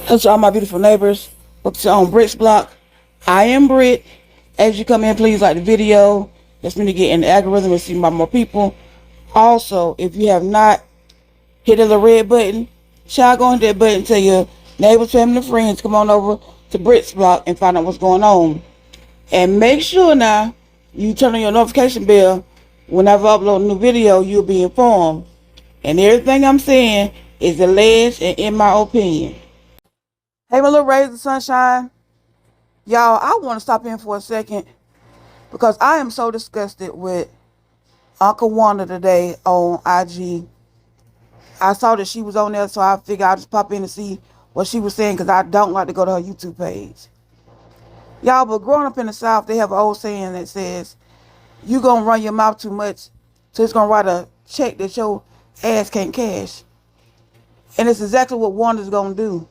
Hello to all my beautiful neighbors. Welcome to on Britt's Block. I am Britt. As you come in, please like the video. That's me to get in the algorithm and see more people. Also, if you have not hit the red button, y'all go hit that button. Tell your neighbors, family, and friends come on over to Britt's Block and find out what's going on. And make sure now you turn on your notification bell. Whenever I upload a new video, you'll be informed. And everything I'm saying is alleged and in my opinion. Hey, my little rays of sunshine. Y'all, I want to stop in for a second because I am so disgusted with Uncle Wanda today on IG. I saw that she was on there, so I figured I'd just pop in and see what she was saying because I don't like to go to her YouTube page. Y'all, but growing up in the South, they have an old saying that says, you going to run your mouth too much, so it's going to write a check that your ass can't cash. And it's exactly what Wanda's going to do.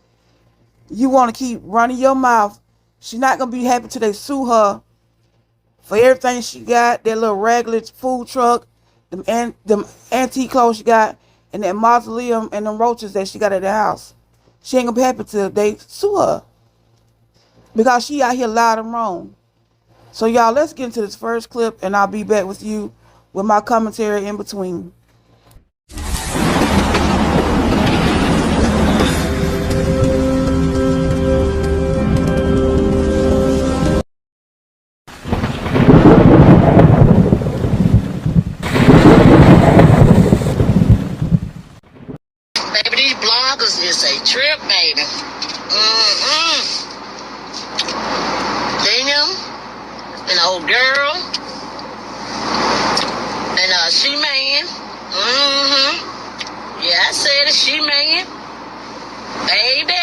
You want to keep running your mouth. She's not going to be happy till they sue her for everything she got. That little regular food truck, them antique clothes she got, and that mausoleum and them roaches that she got at the house. She ain't going to be happy till they sue her. Because she out here loud and wrong. So y'all, let's get into this first clip and I'll be back with you with my commentary in between. Baby, these bloggers is a trip, baby. Damn, an old girl, and she man. Yeah, I said it, she man. Baby,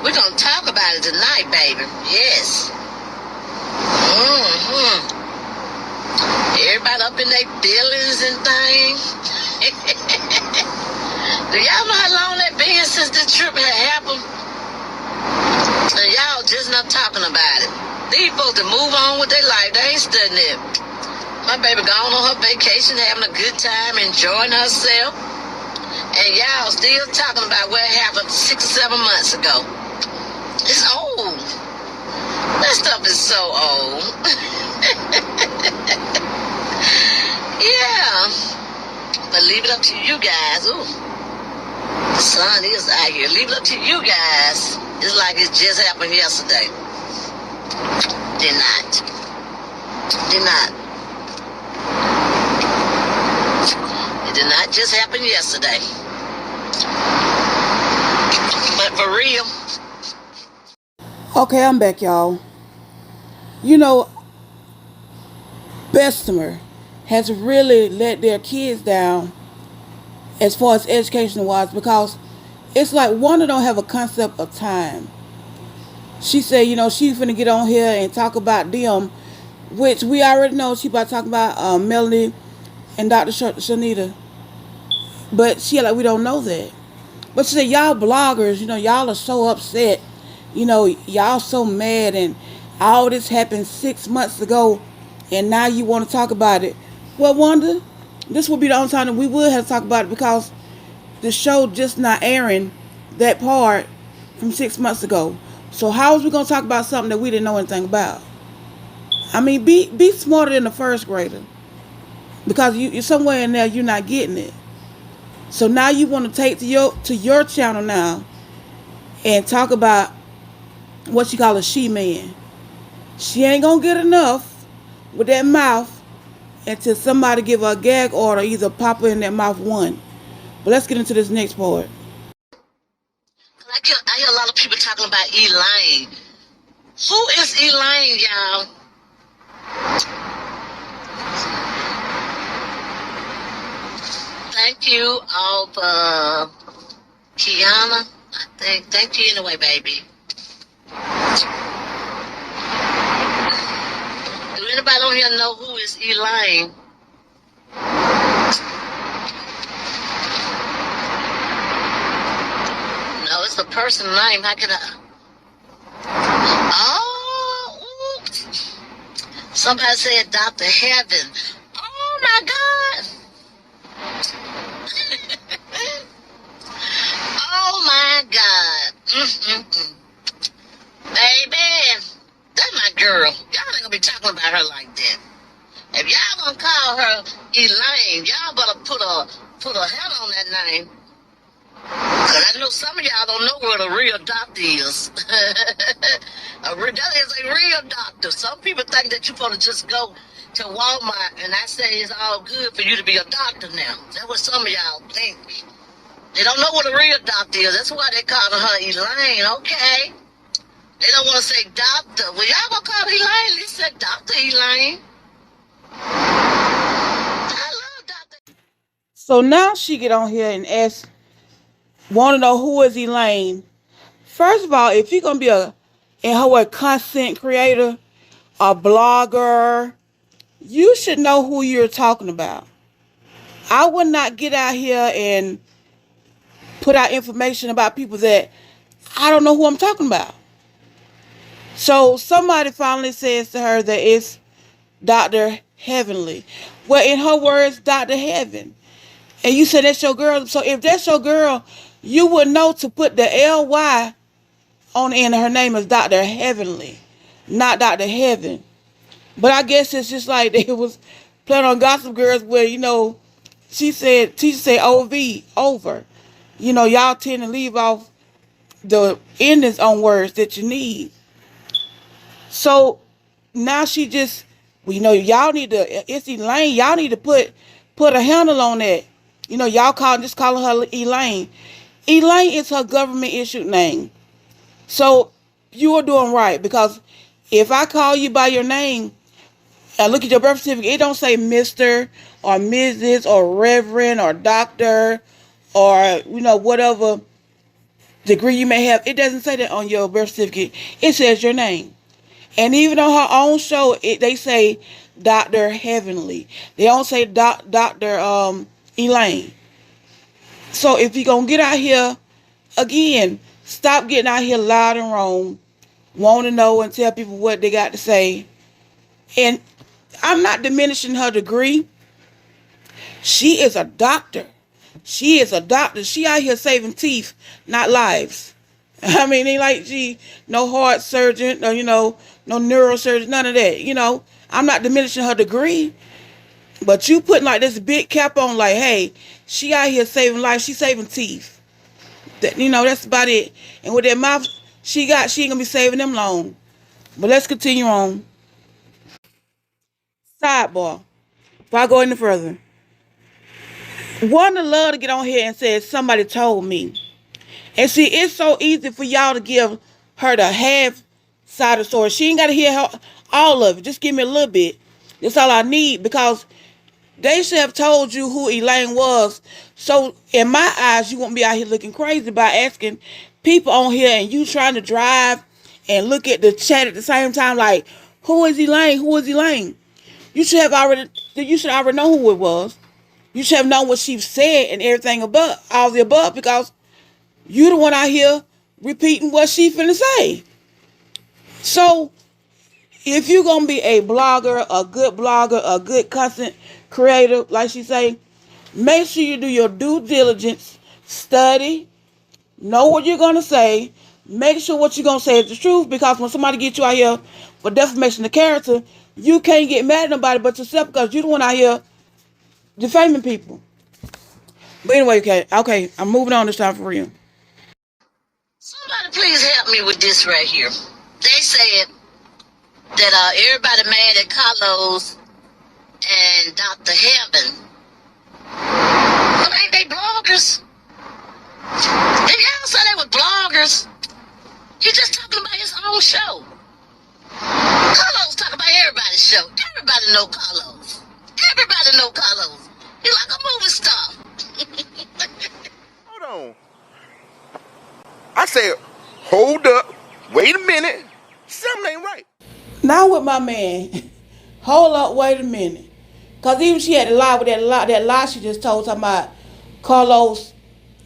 we're gonna talk about it tonight, baby. Yes. Everybody up in their feelings and things. Do y'all know how long that been since the trip had happened? And y'all just not talking about it. These folks that move on with their life, they ain't studying it. My baby gone on her vacation, having a good time, enjoying herself. And y'all still talking about what happened 6 or 7 months ago. It's old. That stuff is so old. Yeah. But leave it up to you guys. Ooh. The sun is out here. Leave it up to you guys. It's like it just happened yesterday. Did not. Did not. It did not just happen yesterday. But for real. Okay, I'm back, y'all. You know, Bessemer has really let their kids down as far as educational wise because it's like Wanda don't have a concept of time. She said, she's finna get on here and talk about them, which we already know she about to talk about Melanie and Dr. Shanita. But she like, we don't know that. But she said, y'all bloggers, y'all are so upset. Y'all so mad and all this happened 6 months ago and now you want to talk about it. Well, Wanda, this will be the only time that we would have to talk about it because the show just not airing that part from 6 months ago. So how is we going to talk about something that we didn't know anything about? I mean, be smarter than the first grader. Because you're somewhere in there, you're not getting it. So now you want to take to your channel now and talk about what you call a she-man. She ain't going to get enough with that mouth until somebody give her a gag order, either pop her in that mouth one. But let's get into this next part. I hear a lot of people talking about Elaine. Who is Elaine, y'all? Thank you, all for Kiana. Thank you anyway, baby. Do anybody on here know who is Elaine? No, it's the person name. How can I? Oh, oops. Somebody said Dr. Heaven. Oh my God. Oh my God. Mm-mm-mm. Baby, that's my girl. Y'all ain't gonna be talking about her like that. If y'all gonna call her Elaine, y'all better put a head on that name. Cause I know some of y'all don't know what a real doctor is. That is a real doctor. Some people think that you're supposed to just go to Walmart and I say it's all good for you to be a doctor now. That's what some of y'all think. They don't know what a real doctor is. That's why they calling her Elaine, okay? They don't want to say doctor. Well, y'all gonna call her Elaine? At least say Dr. Elaine. I love Dr. So now she get on here and want to know who is Elaine. First of all, if you're gonna be in her way, content creator, a blogger, you should know who you're talking about. I would not get out here and put out information about people that I don't know who I'm talking about. So somebody finally says to her that it's Dr. Heavenly. Well, in her words, Dr. Heaven. And you said that's your girl. So if that's your girl, you would know to put the L-Y on the end of her name as Dr. Heavenly, not Dr. Heaven. But I guess it's just like they was playing on Gossip Girls where, Tisha said OV, over. Y'all tend to leave off the endings on words that you need. So now she just, y'all need to, it's Elaine, y'all need to put a handle on that. Y'all just calling her Elaine. Elaine is her government issued name. So you are doing right, because if I call you by your name and look at your birth certificate, it don't say Mr. or Mrs. or Reverend or Doctor or whatever degree you may have. It doesn't say that on your birth certificate. It says your name. And even on her own show, they say Dr. Heavenly. They don't say Dr. Elaine. So if you're going to get out here, again, stop getting out here loud and wrong, want to know and tell people what they got to say. And I'm not diminishing her degree. She is a doctor. She is a doctor. She out here saving teeth, not lives. I mean, ain't like she no heart surgeon, or, no neurosurgeon, none of that. I'm not diminishing her degree, but you putting like this big cap on, like, hey, she out here saving life. She saving teeth. That's about it. And with that mouth she ain't gonna be saving them long. But let's continue on. Sidebar. Before I go any further, Wanda love to get on here and say somebody told me. And see, it's so easy for y'all to give her the half side of the story. She ain't got to hear all of it. Just give me a little bit. That's all I need, because they should have told you who Elaine was. So in my eyes, you won't be out here looking crazy by asking people on here and you trying to drive and look at the chat at the same time like, who is Elaine? Who is Elaine? You should already know who it was. You should have known what she said and everything above, all the above, because you the one out here repeating what she finna say. So if you're gonna be a blogger, a good content creator, like she say, make sure you do your due diligence, study, know what you're gonna say, make sure what you're gonna say is the truth, because when somebody gets you out here for defamation of character, you can't get mad at nobody but yourself, because you're the one out here defaming people. But anyway, okay, I'm moving on this time for real. Somebody please help me with this right here. They said that everybody mad at Carlos and Dr. Heaven. But ain't they bloggers? If y'all say they were bloggers, he just talking about his own show. Carlos talking about everybody's show. Everybody know Carlos. Everybody know Carlos. He's like a movie star. Hold on. I said, hold up. Wait a minute. Something ain't right. Now with my man, hold up, wait a minute. Because even she had to lie with that lie she just told, talking about Carlos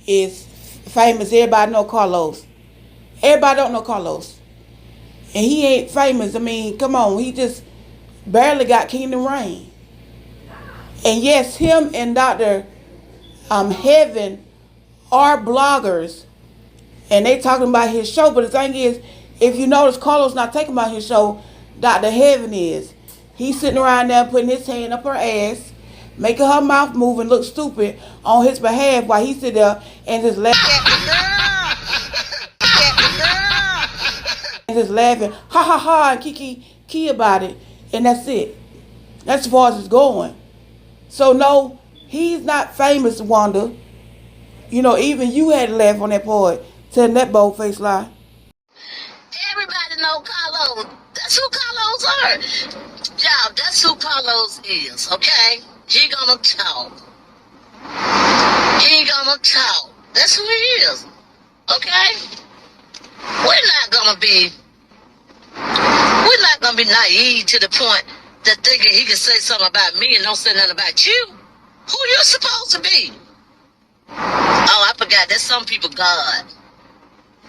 is famous. Everybody know Carlos. Everybody don't know Carlos. And he ain't famous. I mean, come on. He just barely got Kingdom Reign. And yes, him and Dr. Heaven are bloggers. And they talking about his show, but the thing is, if you notice, Carlos not talking about his show. Dr. Heaven is. He's sitting around there putting his hand up her ass, making her mouth move and look stupid on his behalf while he sit there and just laughing, ha ha ha, and kiki about it, and that's it. That's as far as it's going. So no, he's not famous, Wanda. You know, even you had to laugh on that part, telling that bold-faced lie. Everybody know Carlos. That's who Carlos are. Y'all, that's who Carlos is, okay? He gonna talk. He gonna talk. That's who he is, okay? We're not gonna be naive to the point that thinking he can say something about me and don't say nothing about you. Who you supposed to be? Oh, I forgot. There's some people God.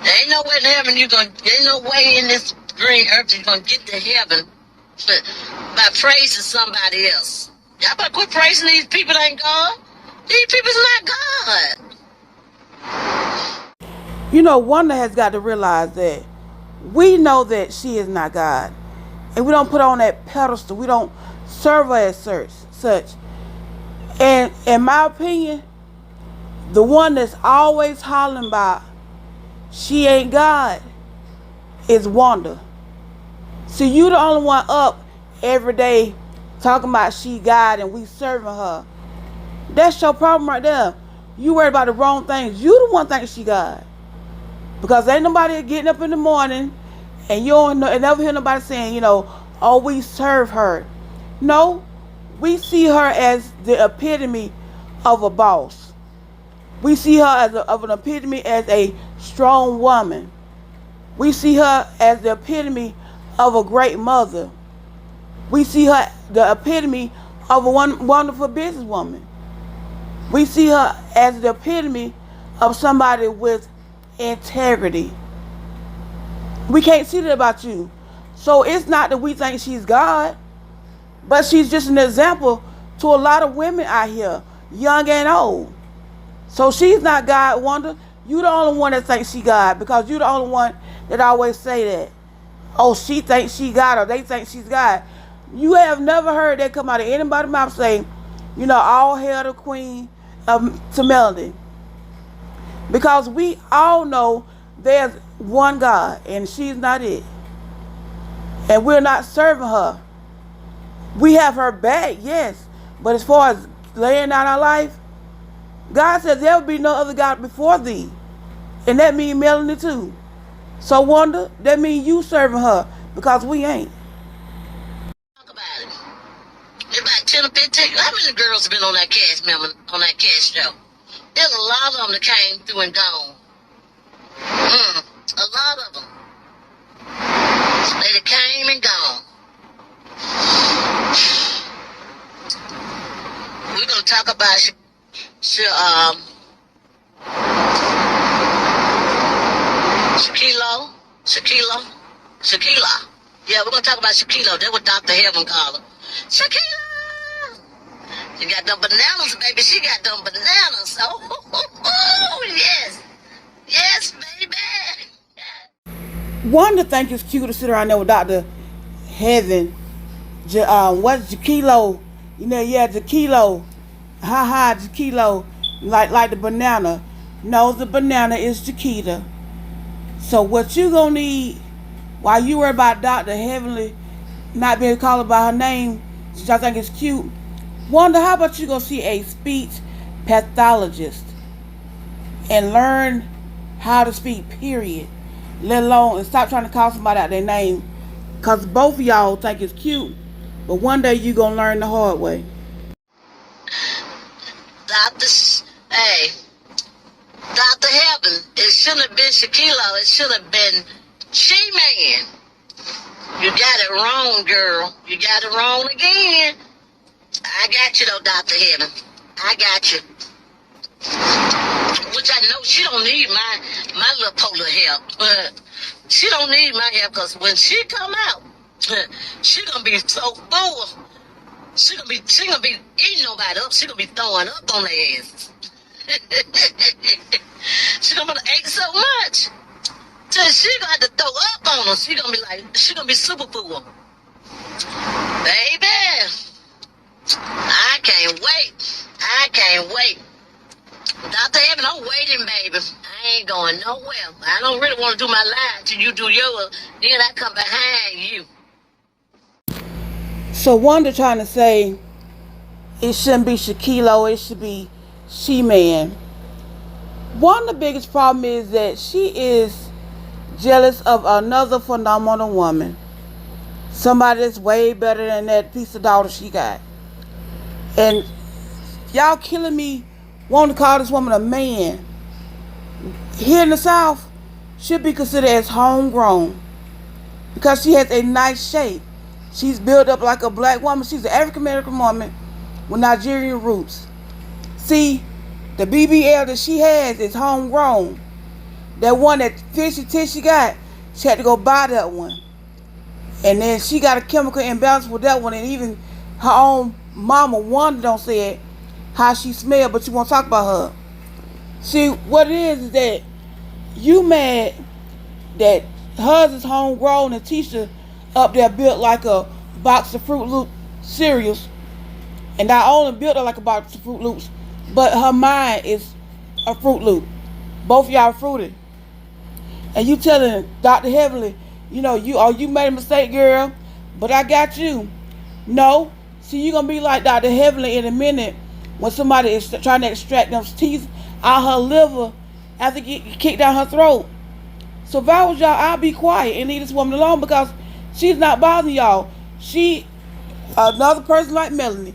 There ain't no way in heaven there ain't no way in this green earth you're gonna get to heaven by praising somebody else. Y'all better quit praising these people that ain't God. These people's not God. You know, Wanda has got to realize that we know that she is not God. And we don't put her on that pedestal. We don't serve her as such. And in my opinion, the one that's always hollering about she ain't God is Wanda. So you the only one up every day talking about she God and we serving her. That's your problem right there. You worried about the wrong things. You the one thinking she God. Because ain't nobody getting up in the morning and you don't never hear nobody saying, you know, oh, we serve her. No, we see her as the epitome of a boss. We see her as an epitome as a strong woman. We see her as the epitome of a great mother. We see her the epitome of a wonderful businesswoman. We see her as the epitome of somebody with integrity. We can't see that about you. So it's not that we think she's God, but she's just an example to a lot of women out here, young and old. So she's not God, Wanda. You the only one that thinks she God, because you the only one that always say that. Oh, she thinks she God, or they think she's God. You have never heard that come out of anybody's mouth saying, you know, all hail the queen to Melody. Because we all know there's one God, and she's not it. And we're not serving her. We have her back, yes. But as far as laying down our life, God says there will be no other God before thee. And that means Melanie too. So Wanda, that means you serving her, because we ain't. Talk about it. About 10 or 15. How many girls have been on that cast show? There's a lot of them that came through and gone. A lot of them. They came and gone. We're going to talk about Shaquilla. Yeah, we're going to talk about Shaquilla. That's what Dr. Heaven called her. Shaquilla! She got them bananas, baby. She got them bananas. Oh, yes. Yes, baby. Wanda think it's cute to sit around there with Dr. Heaven. What's Jaquilo? You know, yeah, Jaquilo. Ha, Jaquilo. Like the banana. No, the banana is Jaquita. So what you gonna need while you worry about Dr. Heavenly not being called by her name, which I think is cute, Wanda, how about you go see a speech pathologist and learn how to speak, period. Let alone, and stop trying to call somebody out their name, because both of y'all think it's cute, but one day you gonna learn the hard way. Dr. Heaven, it shouldn't have been Shaquilla, it should have been She-Man. You got it wrong, girl. You got it wrong again. I got you though, Dr. Heaven. I got you. Which I know she don't need my little polar help. She don't need my help, because when she come out, she gonna be so full. She gonna be eating nobody up. She gonna be throwing up on their asses. She gonna ate so much. she gonna have to throw up on him. She gonna be super fool. Baby, I can't wait. I can't wait. Dr. Heaven, I'm waiting, baby. I ain't going nowhere. I don't really want to do my life till you do yours. Then I come behind you. So Wanda trying to say it shouldn't be Shaquille, it should be She-Man. One of the biggest problem is that she is jealous of another phenomenal woman. Somebody that's way better than that piece of daughter she got. And y'all killing me wanting to call this woman a man. Here in the South, should be considered as homegrown. Because she has a nice shape. She's built up like a black woman. She's an African American woman with Nigerian roots. See, the BBL that she has is homegrown. That one that Tisha got, she had to go buy that one. And then she got a chemical imbalance with that one. And even her own mama, Wanda, don't say it, how she smell, but you won't talk about her. See, what it is that you mad that hers is homegrown and Tisha up there built like a box of Fruit Loop cereals. And not only built her like a box of Fruit Loops, but her mind is a Fruit Loop. Both of y'all fruited. And you telling Dr. Heavenly, you made a mistake, girl, but I got you. No. See, you're going to be like Dr. Heavenly in a minute when somebody is trying to extract them teeth out her liver after get kicked down her throat. So if I was y'all, I'll be quiet and leave this woman alone because she's not bothering y'all. She, another person like Melanie,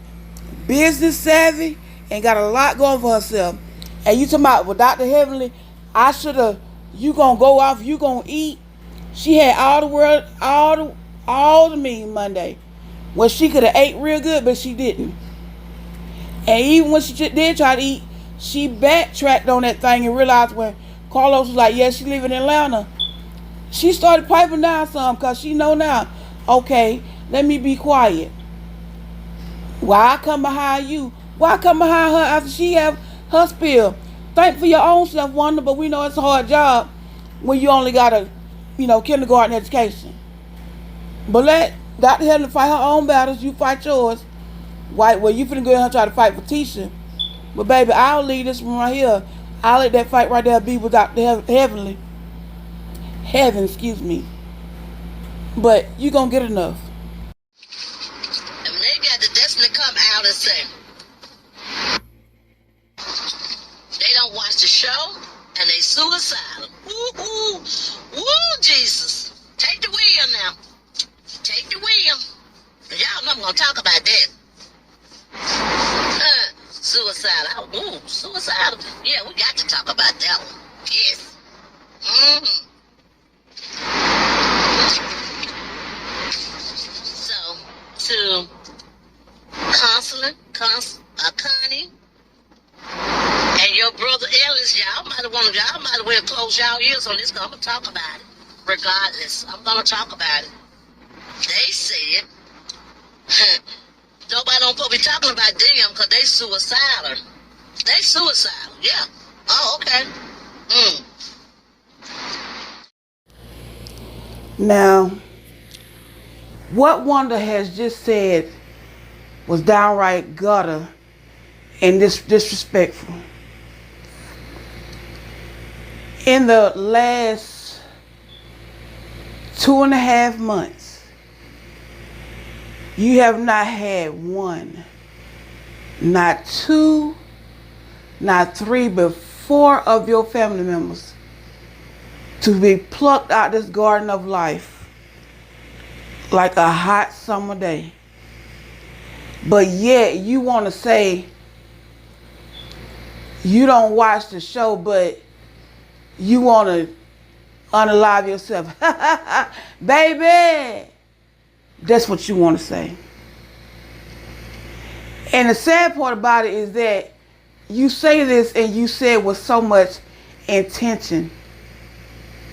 business savvy and got a lot going for herself. And you talking about with Dr. Heavenly, you gonna go off, you gonna eat. She had all the mean Monday. Well, she could have ate real good, but she didn't. And even when she did try to eat, she backtracked on that thing and realized when Carlos was like, yeah, she live in Atlanta. She started piping down some because she know now, okay, let me be quiet. Why I come behind you? Why I come behind her after she have her spill? Think for your own self, Wanda, but we know it's a hard job when you only got a, kindergarten education. But let Dr. Helen fight her own battles, you fight yours. Well, you finna go in here and try to fight for Tisha. But baby, I'll leave this one right here. I'll let that fight right there be with Dr. Heaven, excuse me. But you gonna get enough. And they got to definitely come out and say, they don't watch the show and they suicidal. Woo, woo, woo, Jesus. Take the wheel now. Take the wheel. Y'all know I'm gonna talk about that. Suicidal. Ooh, suicidal. Yeah, we got to talk about that one. Yes. So, to Connie, and your brother Ellis, y'all might have well close y'all ears on this. I'm gonna talk about it. Regardless, I'm gonna talk about it. They said nobody don't supposed to be talking about them because they suicidal. They suicidal, yeah. Oh, okay. Now, what Wanda has just said was downright gutter and disrespectful. In the last 2.5 months, you have not had one, not two, not three, but 4 of your family members to be plucked out this garden of life like a hot summer day. But yet you want to say you don't watch the show, but you want to unalive yourself. Baby, that's what you want to say. And the sad part about it is that you say this and you say it with so much intention.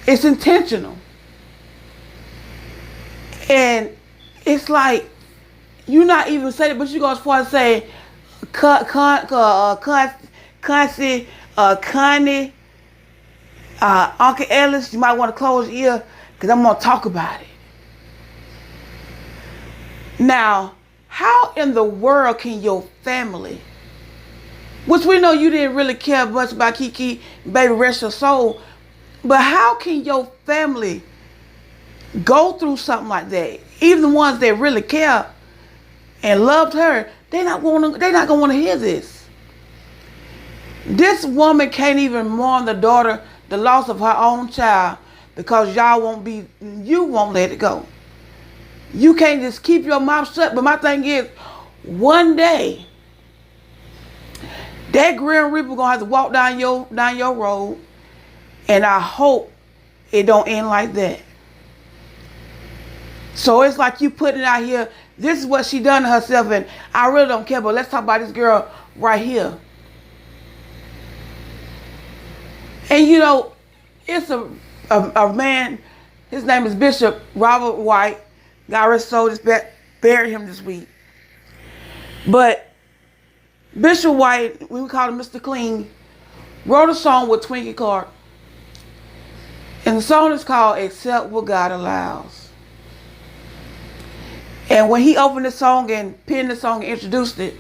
It's intentional. And it's like, you're not even saying it, but you go as far as say, Connie, Uncle Ellis, you might want to close your ear because I'm going to talk about it. Now, how in the world can your family, which we know you didn't really care much about Kiki, baby, rest your soul, but how can your family go through something like that? Even the ones that really care and loved her, they're not gonna want to hear this. This woman can't even mourn the loss of her own child because you won't let it go. You can't just keep your mouth shut. But my thing is, one day, that Grim Reaper gonna have to walk down your road, and I hope it don't end like that. So it's like you putting it out here. This is what she done to herself, and I really don't care. But let's talk about this girl right here. And you know, it's a man. His name is Bishop Robert White. God rest his soul. Just buried him this week. But Bishop White, we call him Mr. Clean, wrote a song with Twinkie Clark. And the song is called Accept What God Allows. And when he opened the song and penned the song and introduced it,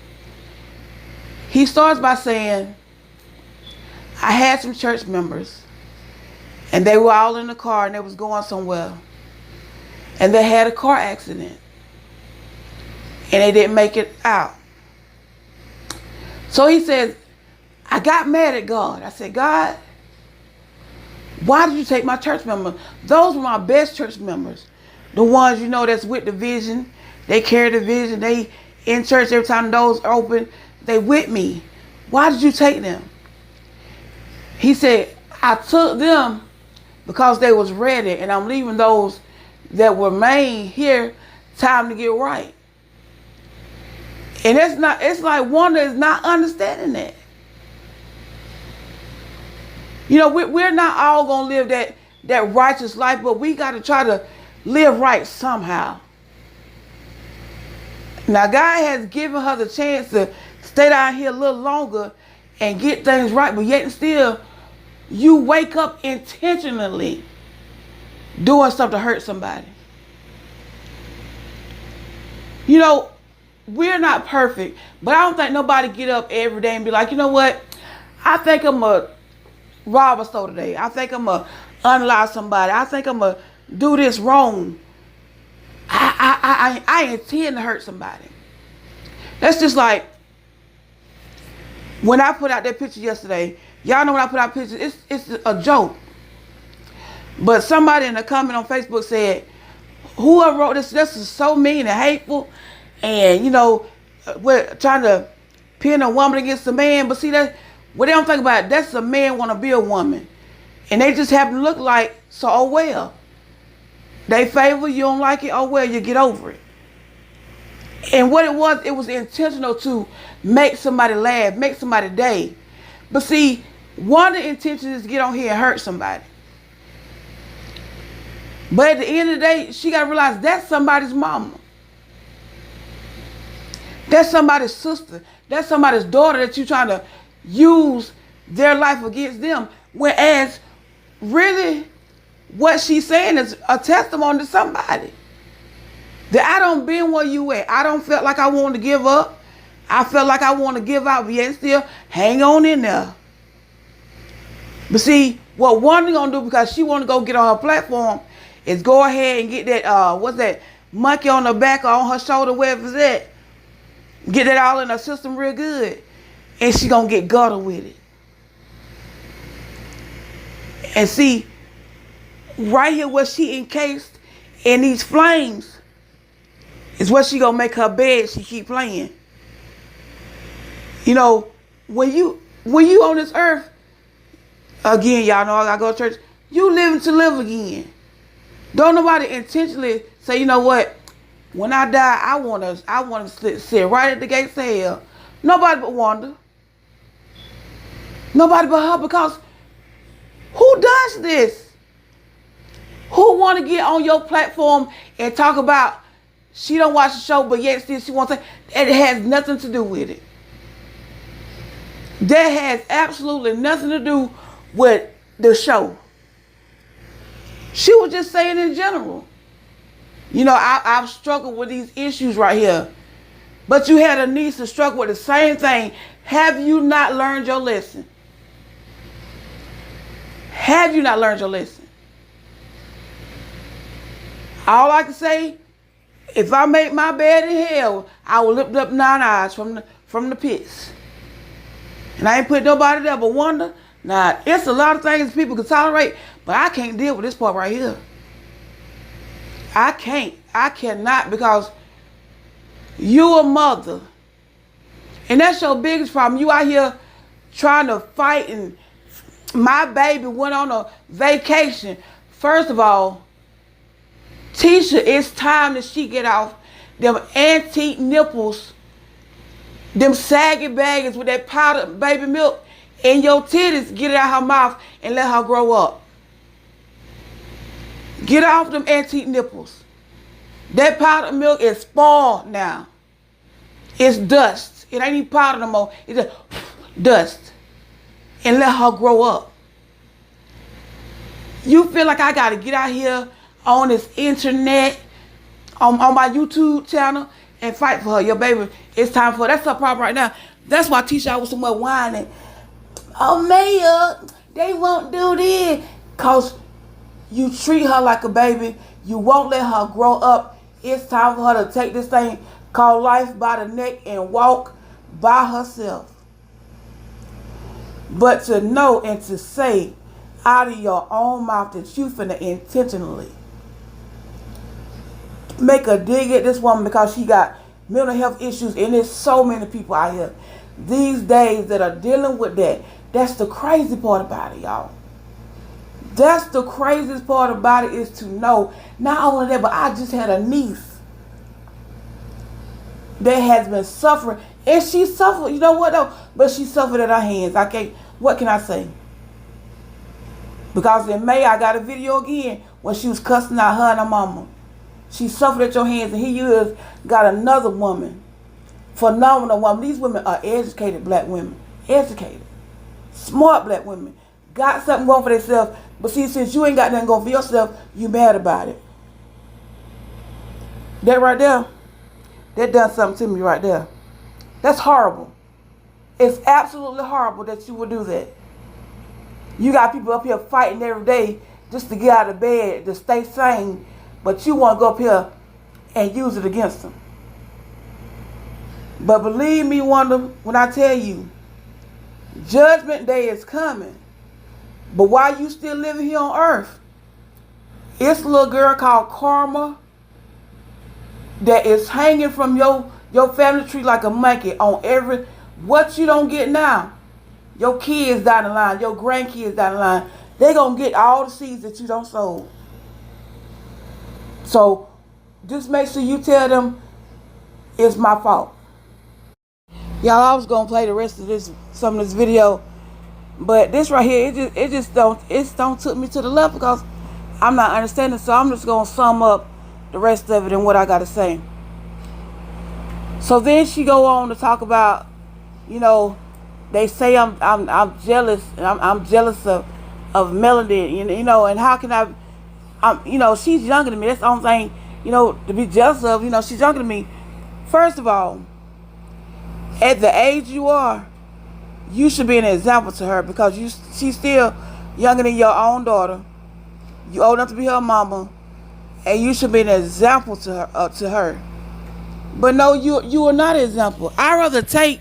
he starts by saying, I had some church members, and they were all in the car and they was going somewhere. And they had a car accident. And they didn't make it out. So he said, I got mad at God. I said, God, why did you take my church members? Those were my best church members. The ones, you know, that's with the vision. They carry the vision. They in church every time the doors are open. They with me. Why did you take them? He said, I took them because they was ready, and I'm leaving those that remain here time to get right. And it's like Wanda is not understanding that. You know, we're not all going to live that righteous life, but we got to try to live right somehow. Now, God has given her the chance to stay down here a little longer and get things right, but yet and still, you wake up intentionally doing something to hurt somebody. You know, we're not perfect, but I don't think nobody get up every day and be like, you know what? I think I'm going to rob a store today. I think I'm going to unlock somebody. I think I'm going to do this wrong. I intend to hurt somebody. That's just like when I put out that picture yesterday. Y'all know when I put out pictures, it's a joke. But somebody in the comment on Facebook said, whoever wrote this is so mean and hateful. And, you know, we're trying to pin a woman against a man. But see, that what they don't think about it, that's a man want to be a woman. And they just happen to look like, so oh well. They favor, you don't like it, oh well, you get over it. And what it was intentional to make somebody laugh, make somebody day. But see, one of the intentions is to get on here and hurt somebody. But at the end of the day, she got to realize that's somebody's mama. That's somebody's sister. That's somebody's daughter that you're trying to use their life against them. Whereas, really, what she's saying is a testimony to somebody. That I don't been where you at. I don't felt like I wanted to give up. I felt like I want to give out, but yet still hang on in there. But see, what Wanda gonna do, because she want to go get on her platform, is go ahead and get that, what's that, monkey on her back or on her shoulder, wherever it's at. Get that all in her system real good. And she gonna get gutter with it. And see, right here where she encased in these flames is where she gonna make her bed she keep playing. You know, when you on this earth, again, y'all know I gotta go to church, you living to live again. Don't nobody intentionally say, you know what, when I die, I want to sit right at the gates of hell. Nobody but Wanda. Nobody but her, because who does this? Who want to get on your platform and talk about she don't watch the show, but yet still she wants to, and it has nothing to do with it. That has absolutely nothing to do with the show. She was just saying in general. You know, I've struggled with these issues right here. But you had a niece to struggle with the same thing. Have you not learned your lesson? Have you not learned your lesson? All I can say, if I make my bed in hell, I will lift up 9 eyes from the pits. And I ain't put nobody there but Wanda. Now, it's a lot of things people can tolerate, but I can't deal with this part right here. I can't. I cannot, because you a mother. And that's your biggest problem. You out here trying to fight, and my baby went on a vacation. First of all, Tisha, it's time that she get off them antique nipples, them saggy baggies with that powdered baby milk in your titties. Get it out her mouth and let her grow up. Get off them antique nipples. That powdered milk is spoiled now. It's dust. It ain't even powder no more. It's just dust. And let her grow up. You feel like I gotta get out here on this internet, on my YouTube channel, and fight for her. Your baby, it's time for her. That's her problem right now. That's why Tisha was so much whining. Oh, Mayor, they won't do this. Because you treat her like a baby. You won't let her grow up. It's time for her to take this thing called life by the neck and walk by herself. But to know and to say out of your own mouth that you finna intentionally make a dig at this woman because she got mental health issues, and there's so many people out here these days that are dealing with that. That's the crazy part about it, y'all. That's the craziest part about it, is to know. Not only that, but I just had a niece that has been suffering, and she suffered. You know what though? But she suffered at our hands. I can't. What can I say? Because in May I got a video again when she was cussing out her and her mama. She suffered at your hands, and here you is got another woman, phenomenal woman. These women are educated black women, educated, smart black women, got something going for themselves. But see, since you ain't got nothing going for yourself, you mad about it. That right there, that done something to me right there. That's horrible. It's absolutely horrible that you would do that. You got people up here fighting every day just to get out of bed, to stay sane, but you want to go up here and use it against them. But believe me, Wanda, when I tell you, Judgment Day is coming. But while you still living here on earth, it's a little girl called Karma that is hanging from your family tree like a monkey on every, what you don't get now. Your kids down the line, your grandkids down the line, they gonna get all the seeds that you don't sow. So just make sure you tell them it's my fault. Y'all, I was gonna play the rest of some of this video, but this right here, it just don't took me to the left because I'm not understanding. So I'm just gonna sum up the rest of it and what I gotta say. So then she go on to talk about, you know, they say I'm jealous, and I'm jealous of Melody, you know, and how can you know, she's younger than me. That's the only thing, you know, to be jealous of. You know, she's younger than me. First of all, at the age you are, you should be an example to her because she's still younger than your own daughter. You old enough to be her mama, and you should be an example to her. But no, you are not an example. I'd rather take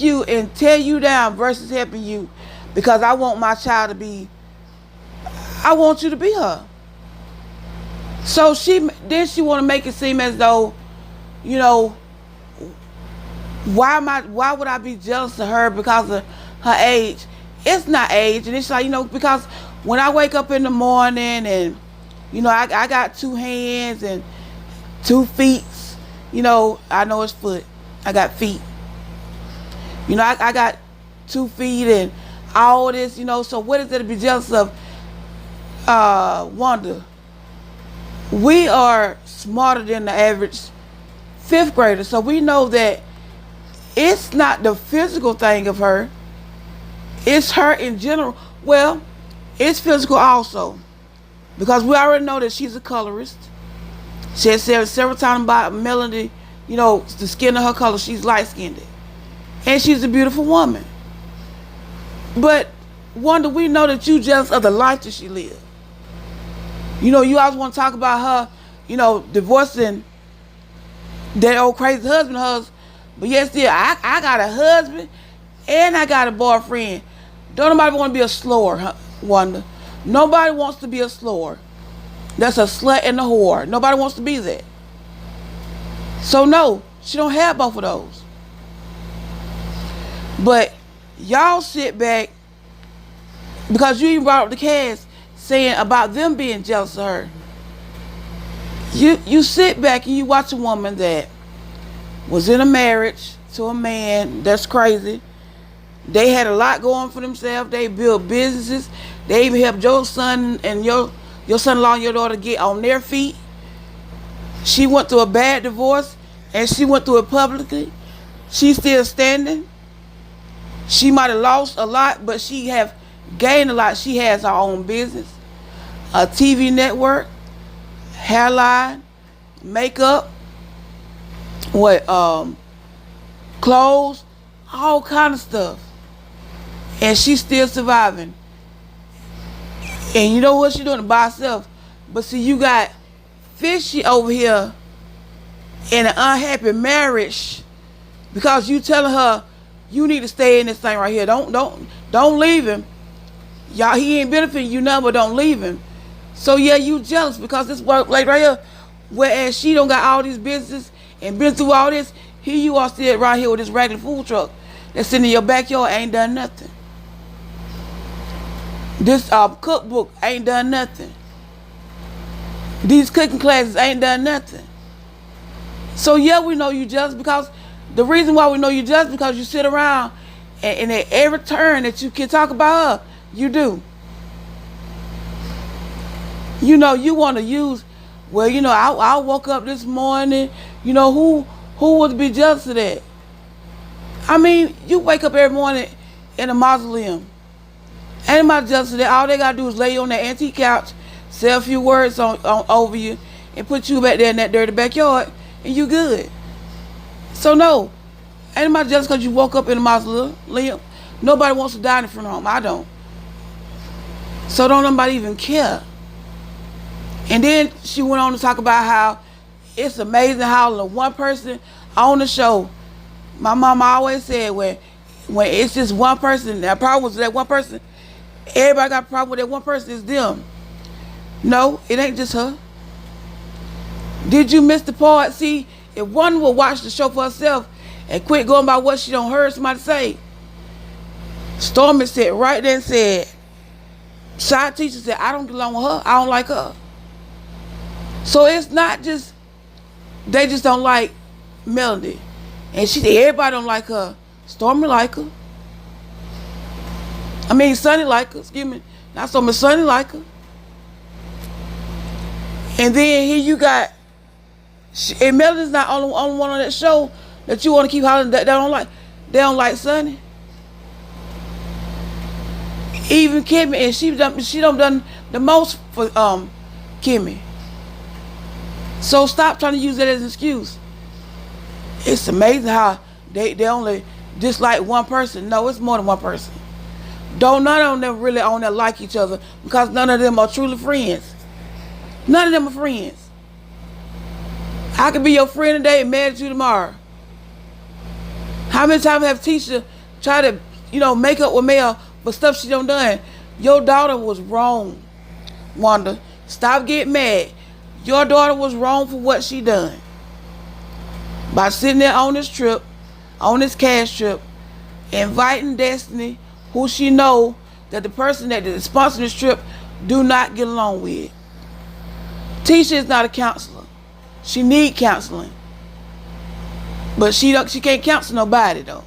you and tear you down versus helping you, because I want my child to be, I want you to be her. So she want to make it seem as though, you know, why would I be jealous of her because of her age? It's not age. And it's like, you know, because when I wake up in the morning and, you know, I got 2 hands and 2 feet, you know, I know it's foot, I got feet. You know, I got 2 feet and all this, you know, so what is there to be jealous of? Wanda, we are smarter than the average 5th grader, so we know that it's not the physical thing of her, it's her in general. Well, it's physical also, Because we already know that she's a colorist. She has said several times about Melody, you know, the skin of her color, she's light-skinned. And she's a beautiful woman. But, Wanda, we know that you jealous of the life that she lived. You know, you always want to talk about her, you know, divorcing that old crazy husband of hers. But yes, still, I got a husband and I got a boyfriend. Don't nobody want to be a slower, Wanda. Nobody wants to be a slower. That's a slut and a whore. Nobody wants to be that. So no, she don't have both of those. But y'all sit back, because you even brought up the cast saying about them being jealous of her. You sit back and you watch a woman that was in a marriage to a man that's crazy. They had a lot going for themselves. They built businesses. They even helped your son and your son-in-law and your daughter get on their feet. She went through a bad divorce, and she went through it publicly. She's still standing. She might have lost a lot, but she have gained a lot. She has her own business, a TV network, hairline, makeup, clothes, all kind of stuff. And she's still surviving. And you know what she's doing by herself. But see, you got Fishy over here in an unhappy marriage because you telling her you need to stay in this thing right here. Don't leave him. Y'all, he ain't benefiting you none, but don't leave him. So yeah, you jealous because this work like right here, whereas she don't got all these businesses and been through all this, here you are still right here with this regular food truck that's sitting in your backyard, ain't done nothing. This cookbook ain't done nothing. These cooking classes ain't done nothing. So yeah, we know you jealous because the reason why we know you jealous because you sit around and at every turn that you can talk about her, you do. You know, you want to use, well, you know, I woke up this morning, you know, who would be jealous of that? I mean, you wake up every morning in a mausoleum. Ain't nobody jealous of that. All they got to do is lay you on that antique couch, say a few words on over you, and put you back there in that dirty backyard, and you good. So no, ain't nobody jealous because you woke up in a mausoleum. Nobody wants to die in the funeral home. I don't. So don't nobody even care. And then she went on to talk about how it's amazing how the one person on the show, my mama always said when it's just one person, the problem was that one person, everybody got a problem with that one person, is them. No, it ain't just her. Did you miss the part? See, if one will watch the show for herself and quit going by what she don't heard somebody say. Stormy said right there and said, side teacher said, I don't get along with her. I don't like her. So it's not just, they just don't like Melody. And she said, everybody don't like her. Stormy like her. I mean, Sonny like her. Excuse me. Not so much Sonny like her. And then here you got, and Melody's not only one on that show that you want to keep hollering that they don't like Sonny. Even Kimmy, and she done the most for Kimmy. So stop trying to use that as an excuse. It's amazing how they only dislike one person. No, it's more than one person. None of them really on there like each other because none of them are truly friends. None of them are friends. I could be your friend today and mad at you tomorrow. How many times have Tisha tried to, you know, make up with Mel for stuff she done done? Your daughter was wrong, Wanda. Stop getting mad. Your daughter was wrong for what she done. By sitting there on this trip, on this cash trip, inviting Destiny, who she know that the person that is sponsoring this trip do not get along with. Tisha is not a counselor. She need counseling. But she can't counsel nobody though.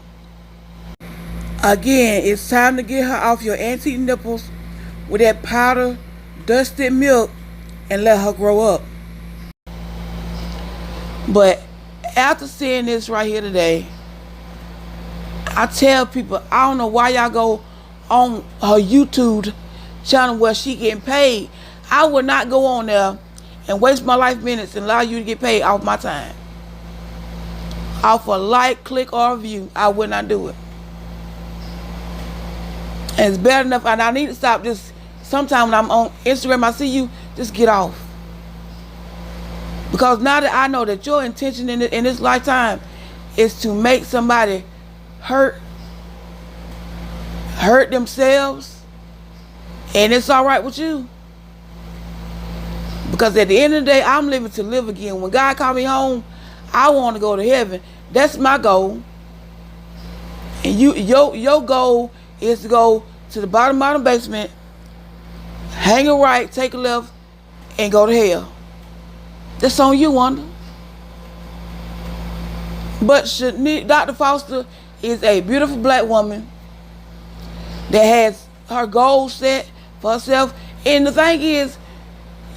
Again, it's time to get her off your antique nipples with that powder, dusted milk, and let her grow up. But after seeing this right here today, I tell people, I don't know why y'all go on her YouTube channel where she getting paid. I would not go on there and waste my life minutes and allow you to get paid off my time. Off a like, click, or view. I would not do it. And it's bad enough, and I need to stop just sometime when I'm on Instagram, I see you, just get off. Because now that I know that your intention in this lifetime is to make somebody hurt themselves, and it's all right with you. Because at the end of the day, I'm living to live again. When God called me home, I want to go to heaven. That's my goal. And your goal is to go to the bottom of the basement, hang a right, take a left, and go to hell. That's on you, Wanda. But Dr. Foster is a beautiful black woman that has her goals set for herself. And the thing is,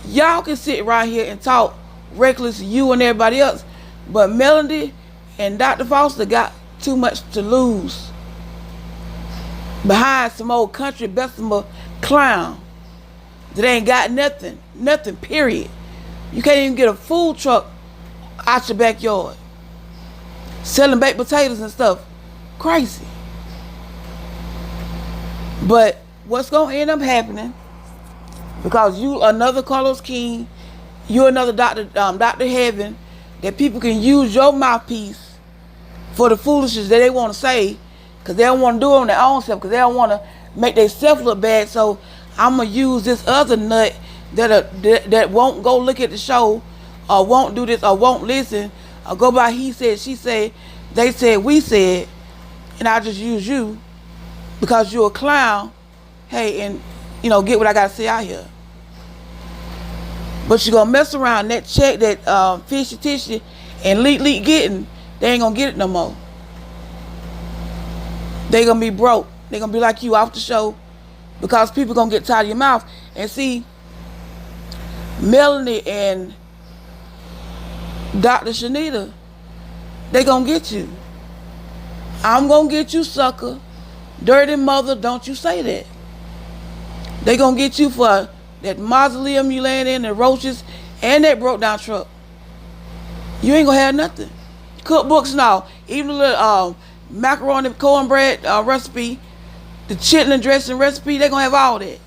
y'all can sit right here and talk reckless, you and everybody else, but Melody and Dr. Foster got too much to lose behind some old country Bessemer clown that ain't got nothing, period. You can't even get a food truck out your backyard selling baked potatoes and stuff. Crazy. But what's gonna end up happening, because you another Carlos King, you another Dr. Heaven, that people can use your mouthpiece for the foolishness that they want to say, because they don't want to do it on their own self, because they don't want to make themselves look bad. So I'm going to use this other nut that won't go look at the show, or won't do this, or won't listen, or go by he said, she said, they said, we said, and I just use you because you're a clown. Hey, and get what I got to say out here. But you're going to mess around, that check that Fishy Tisha and Leak getting, they ain't going to get it no more. They going to be broke. They going to be like you off the show, because people going to get tired of your mouth. And see, Melanie and Dr. Shanita, they going to get you. I'm going to get you, sucker. Dirty mother, don't you say that. They going to get you for that mausoleum you laying in, the roaches, and that broke down truck. You ain't gonna have nothing. Cookbooks and all. Even the little macaroni cornbread recipe, the chitlin dressing recipe, they gonna have all that.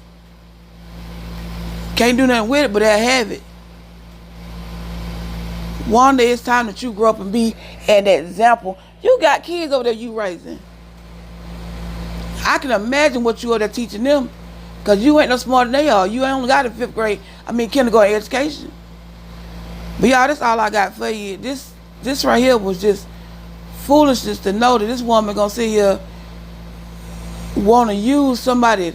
Can't do nothing with it, but they'll have it. Wanda, it's time that you grow up and be an example. You got kids over there you raising. I can imagine what you are there teaching them, because you ain't no smarter than they are. You ain't only got a kindergarten education. But y'all, that's all I got for you. This right here was just foolishness, to know that this woman gonna sit here want to use somebody's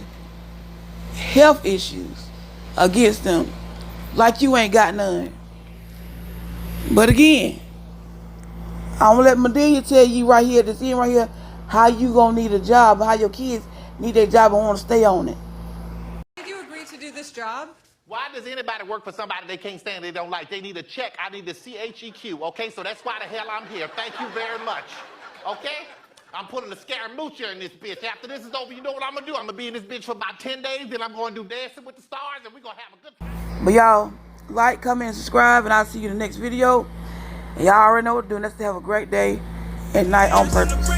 health issues against them like you ain't got none. But again, I'm gonna let Medea tell you right here, this end right here, how you gonna need a job, how your kids need their job and want to stay on it. Did you agree to do this job? Why does anybody work for somebody they can't stand, they don't like? They need a check. I need the CHEQ, okay? So that's why the hell I'm here. Thank you very much, okay? I'm putting a scaramuccia in this bitch. After this is over, you know what I'm going to do? I'm going to be in this bitch for about 10 days, then I'm going to do Dancing with the Stars, and we're going to have a good time. But y'all, like, comment, and subscribe, and I'll see you in the next video. And y'all already know what to do. Let's have a great day and night on purpose.